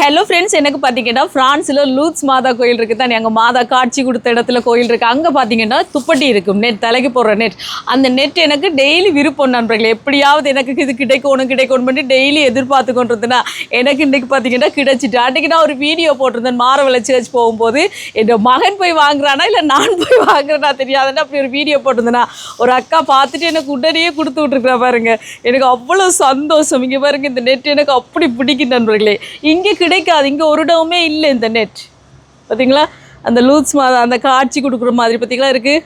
Hello friends, எனக்கு பார்த்தீங்கன்னா ஃப்ரான்ஸில் லூட்ஸ் மாதா கோயில் இருக்குது தான். எங்கள் மாதா காட்சி கொடுத்த இடத்துல கோயில் இருக்குது. அங்கே பார்த்தீங்கன்னா துப்பட்டி இருக்கும், நெட் தலைக்கு போடுற நெட். அந்த நெட் எனக்கு டெய்லி விருப்பம் நண்பர்களே. எப்படியாவது எனக்கு இது கிடைக்கணும் பண்ணி டெய்லி எதிர்பார்த்து கொண்டிருந்தேன்னா எனக்கு இன்றைக்கி பார்த்தீங்கன்னா கிடைச்சிட்டு. அன்றைக்கி நான் ஒரு வீடியோ போட்டிருந்தேன். மாரவளை சர்ச் போகும்போது என் மகன் போய் வாங்குறானா இல்லை நான் போய் வாங்குறேன்னா தெரியாதுன்னா அப்படி ஒரு வீடியோ போட்டிருந்தேன்னா ஒரு அக்கா பார்த்துட்டு எனக்கு உடனே கொடுத்து விட்ருக்குறா பாருங்க. எனக்கு அவ்வளோ சந்தோஷம். இங்கே பாருங்க, இந்த நெட் எனக்கு அப்படி பிடிக்கும் நண்பர்களே. இங்கே கிடைக்காது, இங்கே ஒரு இடமே இல்லை இந்த நெட். பார்த்தீங்களா, அந்த லூட்ஸ் மாதா அந்த காட்சி கொடுக்குற மாதிரி பார்த்தீங்களா இருக்குது.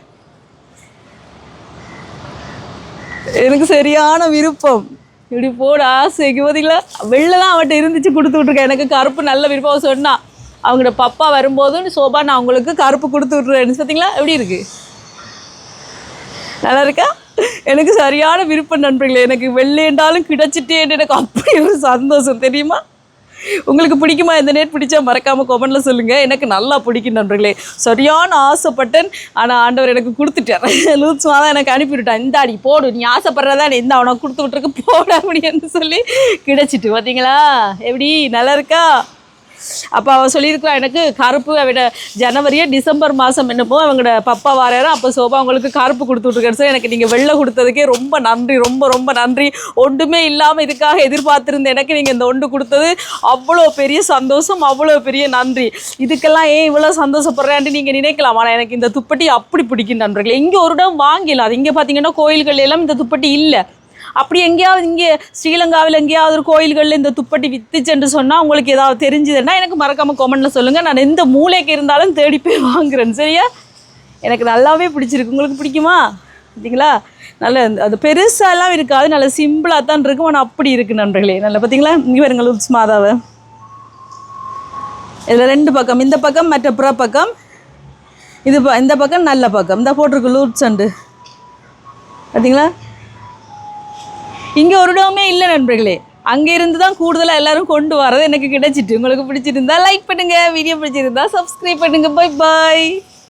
எனக்கு சரியான விருப்பம். இப்படி போட ஆசைக்கு பார்த்தீங்களா, வெள்ளை அவன்கிட்ட இருந்துச்சு கொடுத்து விட்ருக்கேன். எனக்கு கருப்பு நல்ல விருப்பம் சொன்னால் அவங்களோட பப்பா வரும்போது சோபா நான் அவங்களுக்கு கருப்பு கொடுத்து விட்ருவேன். பார்த்தீங்களா எப்படி இருக்குது, நல்லா இருக்கா? எனக்கு சரியான விருப்பம் நண்பர்களே. எனக்கு வெள்ளைண்டாலும் கிடைச்சிட்டேன்னு எனக்கு அப்படி ஒரு சந்தோஷம் தெரியுமா. உங்களுக்கு பிடிக்குமா? இந்த நெட் பிடிச்சா மறக்காமல் கமெண்ட்டில் சொல்லுங்கள். எனக்கு நல்லா பிடிக்கும் நண்பர்களே. சரியான ஆசைப்பட்டேன், ஆனால் ஆண்டவர் எனக்கு கொடுத்துட்டார். லூட்ஸ்மா தான் எனக்கு அனுப்பிவிட்டான். இந்த அடி போடு, நீ ஆசைப்படுறதா இந்த அவனை கொடுத்து விட்ருக்கு போட அப்படின்னு சொல்லி கிடைச்சிட்டு. பார்த்தீங்களா எப்படி நல்லா இருக்கா? அப்போ அவள் சொல்லியிருக்கலாம் எனக்கு கருப்பு விட ஜனவரியே டிசம்பர் மாதம் என்னப்போ அவங்களோட பப்பா வராரு, அப்போ சோபா அவங்களுக்கு கருப்பு கொடுத்து விட்ருக்காரு. சார் எனக்கு நீங்கள் வெள்ளை கொடுத்ததுக்கே ரொம்ப நன்றி, ரொம்ப ரொம்ப நன்றி. ஒன்றுமே இல்லாமல் இதுக்காக எதிர்பார்த்துருந்த எனக்கு நீங்கள் இந்த ஒன்று கொடுத்தது அவ்வளோ பெரிய சந்தோஷம், அவ்வளோ பெரிய நன்றி. இதுக்கெல்லாம் ஏன் இவ்வளோ சந்தோஷப்படுறேன்ட்டு நீங்கள் நினைக்கலாம். ஆனால் எனக்கு இந்த துப்பட்டி அப்படி பிடிக்கும் நண்பர்களே. இங்கே ஒரு இடம் வாங்கிடலாம். அது இங்கே பார்த்தீங்கன்னா கோயில்கள் எல்லாம் இந்த துப்பட்டி இல்லை. அப்படி எங்கேயாவது இங்கே ஸ்ரீலங்காவில் எங்கேயாவது ஒரு கோயில்களில் இந்த துப்பட்டி வித்துச்சுன்னு சொன்னால் உங்களுக்கு ஏதாவது தெரிஞ்சுதுன்னா எனக்கு மறக்காமல் கமெண்ட்டில் சொல்லுங்கள். நான் எந்த மூளைக்கு இருந்தாலும் தேடி போய் வாங்குறேன். சரியா? எனக்கு நல்லாவே பிடிச்சிருக்கு. உங்களுக்கு பிடிக்குமா? பார்த்தீங்களா, நல்ல அது பெருசாலாம் இருக்காது, நல்ல சிம்பிளாக தான் இருக்கும். ஆனால் அப்படி இருக்குது நண்பர்களே. நல்லா பார்த்தீங்களா, இங்கே வருங்க லூட்ஸ் மாதாவை. இதில் ரெண்டு பக்கம், இந்த பக்கம் மற்ற புற பக்கம், இது இந்த பக்கம் நல்ல பக்கம். இந்த போட்டிருக்கு லூட்ஸ் அண்டு. பார்த்தீங்களா, இங்கே ஒரு இடமே இல்லை நண்பர்களே. அங்கே இருந்து தான் கூடுதலாக எல்லோரும் கொண்டு வரது எனக்கு கிடைச்சிட்டு. உங்களுக்கு பிடிச்சிருந்தா லைக் பண்ணுங்கள், வீடியோ பிடிச்சிருந்தா சப்ஸ்கிரைப் பண்ணுங்கள். Bye bye.